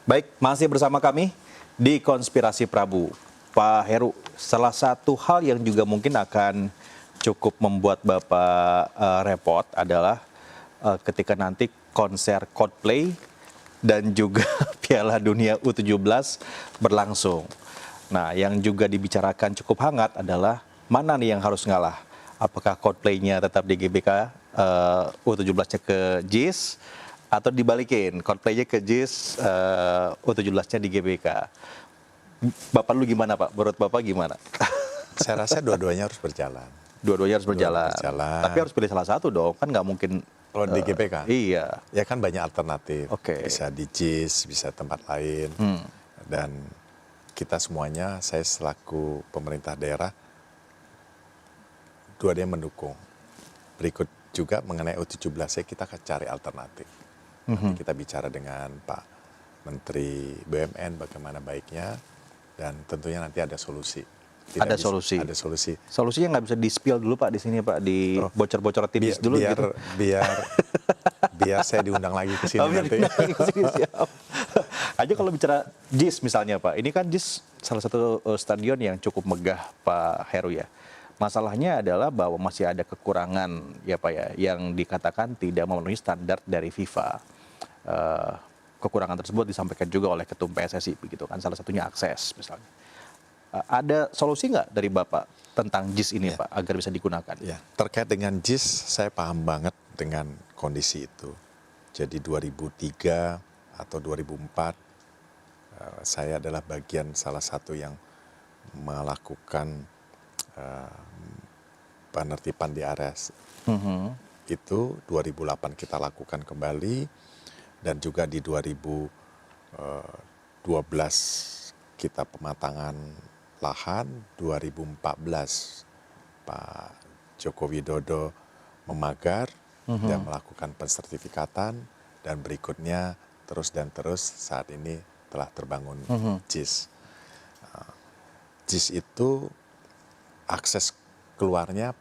Baik, masih bersama kami di Konspirasi Prabu. Pak Heru, salah satu hal yang juga mungkin akan cukup membuat Bapak repot adalah ketika nanti konser Coldplay dan juga Piala Dunia U17 berlangsung. Nah, yang juga dibicarakan cukup hangat adalah mana nih yang harus ngalah? Apakah Coldplay-nya tetap di GBK, U17-nya ke JIS, atau dibalikin, Coldplay-nya ke JIS, U17-nya di GBK. Bapak lu gimana Pak? Menurut Bapak gimana? Saya rasa dua-duanya harus berjalan. Dua-duanya harus berjalan. berjalan. Tapi harus pilih salah satu dong, kan nggak mungkin. Kalau di GBK? Iya. Ya kan banyak alternatif. Oke. Bisa di JIS, bisa tempat lain. Dan kita semuanya, saya selaku pemerintah daerah, dua-duanya mendukung. Berikut juga mengenai U17, kita akan cari alternatif. Nanti kita bicara dengan Pak Menteri BUMN bagaimana baiknya, dan tentunya nanti ada solusi. Ada solusi. Ada solusi. Solusinya nggak bisa di-spill dulu Pak di sini Pak, di bocor-bocor tipis dulu biar, gitu. biar saya diundang lagi ke sini nanti. Siap. Aja kalau bicara JIS misalnya Pak, ini kan JIS salah satu stadion yang cukup megah Pak Heru ya. Masalahnya adalah bahwa masih ada kekurangan ya Pak ya, yang dikatakan tidak memenuhi standar dari FIFA. Kekurangan tersebut disampaikan juga oleh Ketum PSSI begitu kan, salah satunya akses misalnya. Ada solusi nggak dari Bapak tentang JIS ini Pak agar bisa digunakan? Ya, terkait dengan JIS saya paham banget dengan kondisi itu. Jadi 2003 atau 2004 saya adalah bagian salah satu yang melakukan penertiban di area itu. 2008 kita lakukan kembali, dan juga di 2012 kita pematangan lahan. 2014 Pak Joko Widodo memagar dan melakukan pensertifikatan, dan berikutnya terus dan terus saat ini telah terbangun JIS. JIS itu akses keluarnya,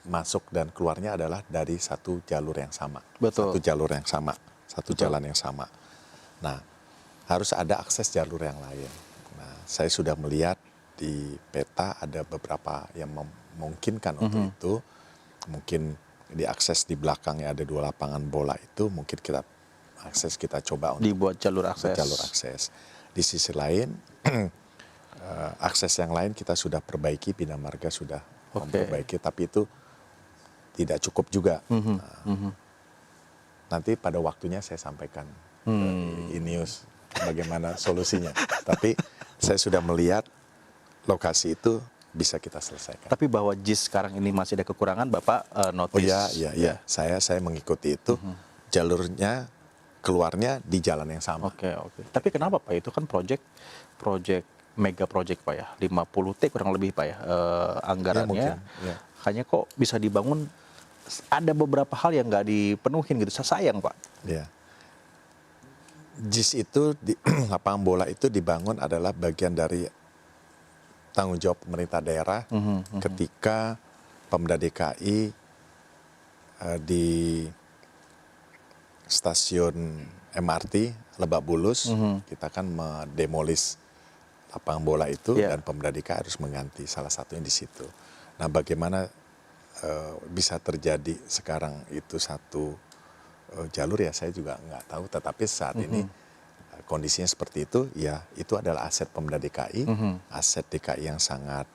masuk dan keluarnya adalah dari satu jalur yang sama. Betul. Satu jalur yang sama, satu jalan yang sama. Nah, harus ada akses jalur yang lain. Nah, saya sudah melihat di peta ada beberapa yang memungkinkan untuk itu. Mungkin diakses di belakangnya ada 2 lapangan bola itu, mungkin kita akses, kita coba untuk Dibuat jalur akses. jalur akses. Di sisi lain, akses yang lain kita sudah perbaiki, Bina Marga sudah memperbaiki, tapi itu tidak cukup juga. Nanti pada waktunya saya sampaikan ke INEOS bagaimana solusinya. Tapi saya sudah melihat lokasi itu bisa kita selesaikan. Tapi bahwa JIS sekarang ini masih ada kekurangan, Bapak notice. Oh iya. Saya mengikuti itu. Jalurnya keluarnya di jalan yang sama. Oke. Tapi kenapa Pak? Itu kan project mega project Pak ya, 50T kurang lebih Pak ya anggarannya. Ya. Hanya kok bisa dibangun, ada beberapa hal yang nggak dipenuhin gitu. Sayang Pak. Ya. JIS itu, lapangan bola itu dibangun adalah bagian dari tanggung jawab pemerintah daerah ketika Pemda DKI di stasiun MRT Lebak Bulus, kita kan mendemolis lapangan bola itu, dan Pemda DKI harus mengganti, salah satunya di situ. Nah, bagaimana bisa terjadi sekarang itu satu jalur ya saya juga nggak tahu, tetapi saat ini kondisinya seperti itu, ya itu adalah aset Pemda DKI, aset DKI yang sangat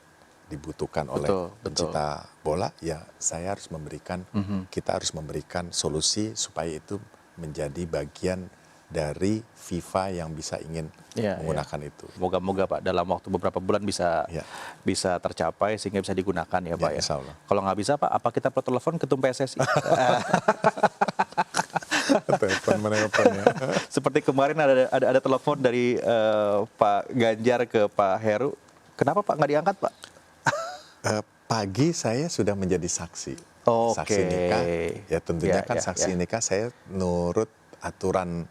dibutuhkan oleh pencinta bola, ya saya harus memberikan, kita harus memberikan solusi supaya itu menjadi bagian dari FIFA yang bisa ingin menggunakan itu. Moga-moga Pak dalam waktu beberapa bulan bisa tercapai sehingga bisa digunakan ya Pak ya. Insya Allah. Kalau nggak bisa Pak, apa kita telepon Ketum PSSI? Telepon ya. Seperti kemarin ada telepon dari Pak Ganjar ke Pak Heru. Kenapa Pak nggak diangkat Pak? Pagi saya sudah menjadi saksi. Saksi nikah. Ya tentunya kan saksi nikah saya nurut aturan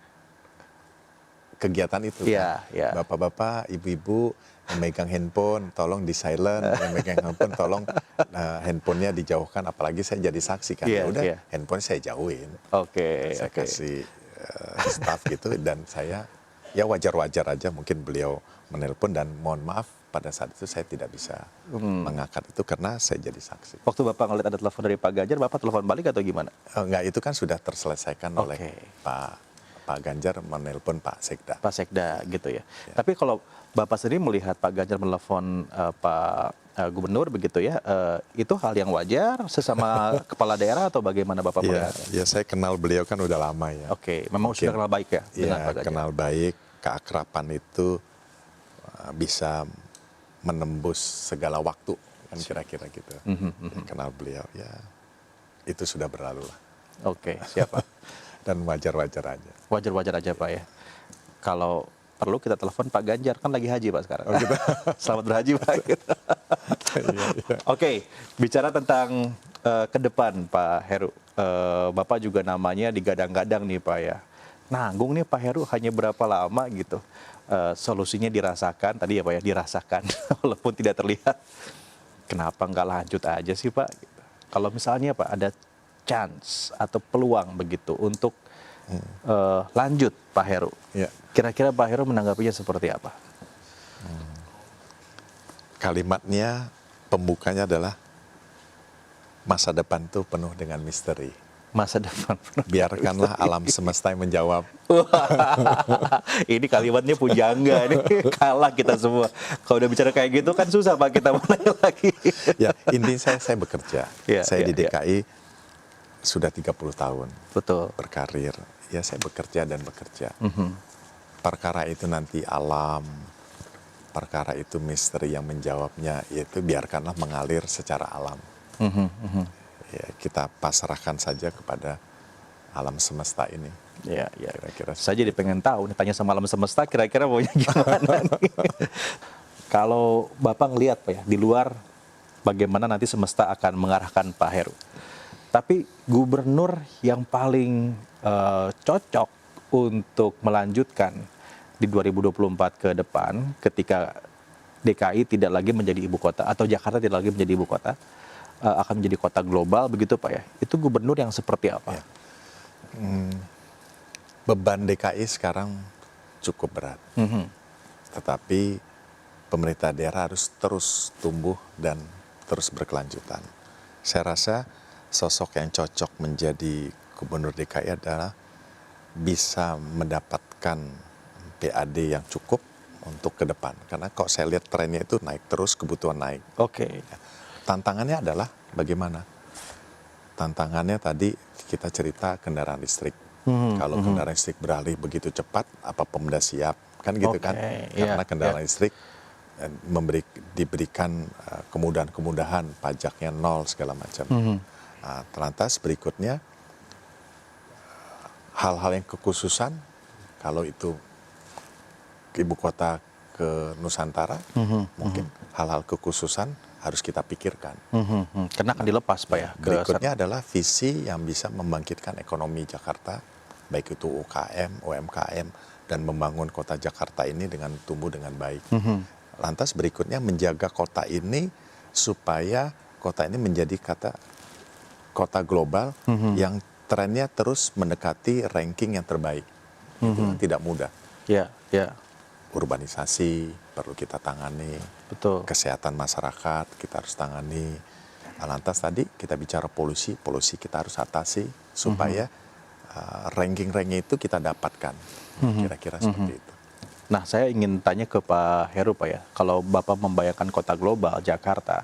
kegiatan itu. Bapak-bapak, ibu-ibu yang megang handphone tolong di silent, yang megang handphone tolong handphonenya dijauhkan, apalagi saya jadi saksi kan. Udah handphone saya jauhin. Saya kasih staff gitu, dan saya ya wajar-wajar aja mungkin beliau menelpon, dan mohon maaf pada saat itu saya tidak bisa mengangkat itu karena saya jadi saksi. Waktu Bapak ngeliat ada telepon dari Pak Ganjar, Bapak telepon balik atau gimana? Enggak, itu kan sudah terselesaikan oleh Pak Ganjar menelpon Pak Sekda. Pak Sekda gitu ya. Tapi kalau Bapak sendiri melihat Pak Ganjar menelpon Pak Gubernur begitu ya, itu hal yang wajar sesama kepala daerah atau bagaimana Bapak melihatnya? Ya, saya kenal beliau kan udah lama ya. Memang sudah kenal baik ya dengan Pak Ganjar? Kenal baik, keakraban itu bisa menembus segala waktu kan kira-kira gitu. Ya, kenal beliau ya itu sudah berlalu lah. Siapa? Dan wajar-wajar aja. Wajar-wajar aja Pak ya. Kalau perlu kita telepon Pak Ganjar, kan lagi haji Pak sekarang. Gitu. Selamat berhaji Pak. Bicara tentang ke depan Pak Heru, Bapak juga namanya digadang-gadang nih Pak ya. Nanggung nih Pak Heru hanya berapa lama gitu. Solusinya dirasakan, tadi ya Pak ya, dirasakan walaupun tidak terlihat. Kenapa nggak lanjut aja sih Pak? Kalau misalnya Pak ada chance atau peluang begitu untuk lanjut Pak Heru, kira-kira Pak Heru menanggapinya seperti apa? Kalimatnya, pembukanya adalah masa depan itu penuh dengan misteri. Masa depan. Biarkanlah alam semesta yang menjawab. Ini kalimatnya pujangga nih, kalah kita semua. Kalau udah bicara kayak gitu kan susah Pak kita mulai lagi. Ya, intinya saya bekerja. Saya di DKI sudah 30 tahun. Betul. Berkarir. Ya, saya bekerja dan bekerja. Perkara itu nanti alam, perkara itu misteri yang menjawabnya, yaitu biarkanlah mengalir secara alam. Ya, kita pasrahkan saja kepada alam semesta ini. Kira-kira. Saya jadi pengen tahu nih, tanya sama alam semesta kira-kira maunya gimana nih. Kalau Bapak ngelihat Pak ya, di luar bagaimana nanti semesta akan mengarahkan Pak Heru. Tapi gubernur yang paling cocok untuk melanjutkan di 2024 ke depan ketika DKI tidak lagi menjadi ibu kota atau Jakarta tidak lagi menjadi ibu kota, akan menjadi kota global begitu Pak ya. Itu gubernur yang seperti apa? Beban DKI sekarang cukup berat. Tetapi pemerintah daerah harus terus tumbuh dan terus berkelanjutan. Saya rasa sosok yang cocok menjadi gubernur DKI adalah bisa mendapatkan PAD yang cukup untuk ke depan. Karena kok saya lihat trennya itu naik terus, kebutuhan naik. Tantangannya adalah bagaimana? Tantangannya tadi kita cerita kendaraan listrik. Kalau kendaraan listrik beralih begitu cepat, apa Pemda siap? Kan gitu kan? Karena kendaraan listrik diberikan kemudahan-kemudahan, pajaknya nol segala macam. Lantas berikutnya hal-hal yang kekhususan, kalau itu ibu kota ke Nusantara, mungkin hal-hal kekhususan harus kita pikirkan. Karena akan dilepas Pak ya. Berikutnya adalah visi yang bisa membangkitkan ekonomi Jakarta, baik itu UKM, UMKM, dan membangun kota Jakarta ini dengan tumbuh dengan baik. Lantas berikutnya menjaga kota ini supaya kota ini menjadi kota global yang trennya terus mendekati ranking yang terbaik. Itu kan tidak mudah. Urbanisasi perlu kita tangani. Betul. Kesehatan masyarakat kita harus tangani. Lantas tadi kita bicara polusi kita harus atasi supaya ranking-ranking itu kita dapatkan. Kira-kira seperti itu. Nah, saya ingin tanya ke Pak Heru Pak ya, kalau Bapak membayangkan kota global Jakarta,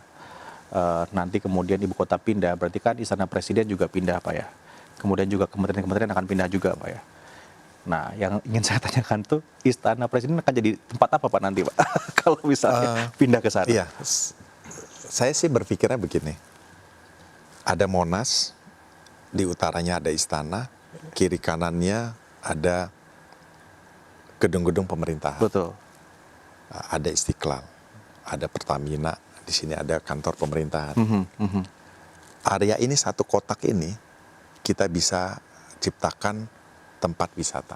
nanti kemudian ibu kota pindah, berarti kan Istana Presiden juga pindah Pak ya. Kemudian juga kementerian-kementerian akan pindah juga Pak ya. Nah, yang ingin saya tanyakan tuh, Istana Presiden akan jadi tempat apa Pak nanti Pak? Kalau misalnya pindah ke sana. Iya, saya sih berpikirnya begini. Ada Monas, di utaranya ada Istana, kiri kanannya ada gedung-gedung pemerintahan. Betul. Ada Istiqlal, ada Pertamina, di sini ada kantor pemerintahan. Area ini, satu kotak ini, kita bisa ciptakan tempat wisata.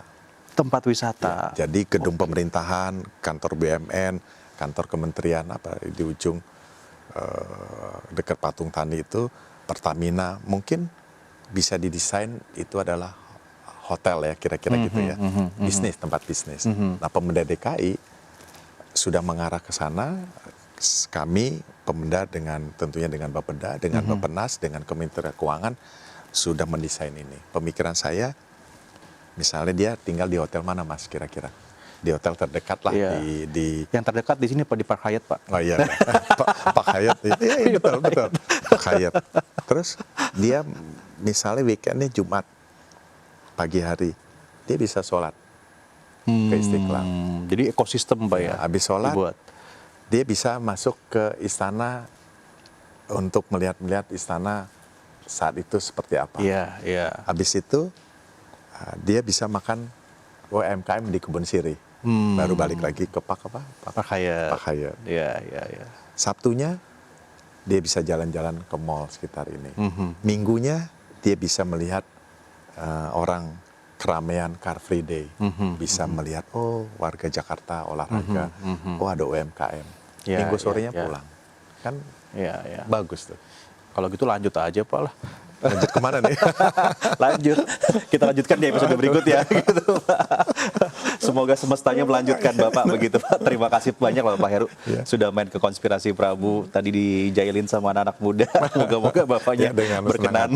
Tempat wisata. Ya, jadi gedung pemerintahan, kantor BUMN, kantor kementerian di ujung dekat Patung Tani itu, Pertamina, mungkin bisa didesain itu adalah hotel ya, kira-kira gitu ya. Bisnis, tempat bisnis. Nah, Pemda DKI sudah mengarah ke sana. Kami, Pemda tentunya dengan Bapeda, dengan Bappenas, dengan Kementerian Keuangan sudah mendesain ini. Pemikiran saya, misalnya dia tinggal di hotel mana Mas kira-kira? Di hotel terdekat lah di Yang terdekat di sini Pak, di Park Hyatt, Pak. Oh iya, Pak Hyatt. Iya, betul. Pak Hyatt. Terus dia misalnya weekendnya Jumat pagi hari, dia bisa sholat ke Istiqlal. Jadi ekosistem Pak ya. Habis sholat, dibuat. dia bisa masuk ke istana untuk melihat istana saat itu seperti apa. Iya, iya. Habis itu dia bisa makan UMKM di Kebun Sirih. Baru balik lagi ke Pak Hyatt. Iya, iya, iya. Sabtunya dia bisa jalan-jalan ke mall sekitar ini. Minggunya dia bisa melihat orang keramaian Car Free Day. Bisa melihat, oh warga Jakarta olahraga, oh ada UMKM. Ya, Minggu sorenya ya. pulang. Kan Iya. bagus tuh. Kalau gitu lanjut aja Pak lah. Lanjut kemana nih? Lanjut. Kita lanjutkan di episode berikutnya. Gitu, Pak. Semoga semestanya melanjutkan Bapak begitu Pak. Terima kasih banyak Bapak Heru sudah main ke Konspirasi Prabu. Tadi dijailin sama anak-anak muda. Moga-moga Bapaknya berkenan.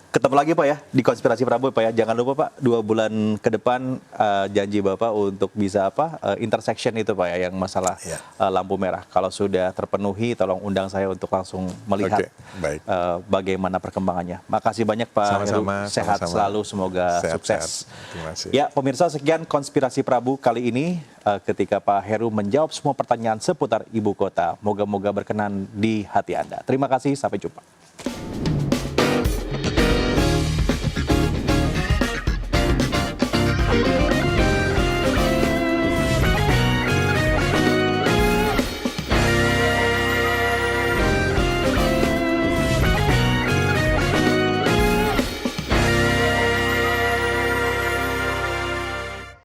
Ketemu lagi Pak ya di Konspirasi Prabu Pak ya. Jangan lupa Pak 2 bulan ke depan janji Bapak untuk bisa intersection itu Pak ya, yang masalah lampu merah. Kalau sudah terpenuhi tolong undang saya untuk langsung melihat bagaimana perkembangannya. Makasih banyak Pak Heru. Sehat selalu, semoga sukses. Terima kasih. Ya pemirsa, sekian Konspirasi Prabu kali ini ketika Pak Heru menjawab semua pertanyaan seputar ibu kota. Moga-moga berkenan di hati Anda. Terima kasih, sampai jumpa.